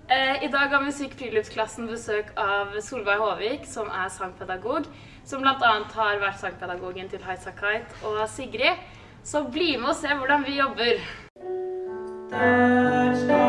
I dag har musikk-friluftsklassen besøk av Solveig Håvik, som sangpedagog, som blant annet har vært sangpedagogen til Highasakite og Sigrid. Så bli med og se hvordan vi jobber! Der skal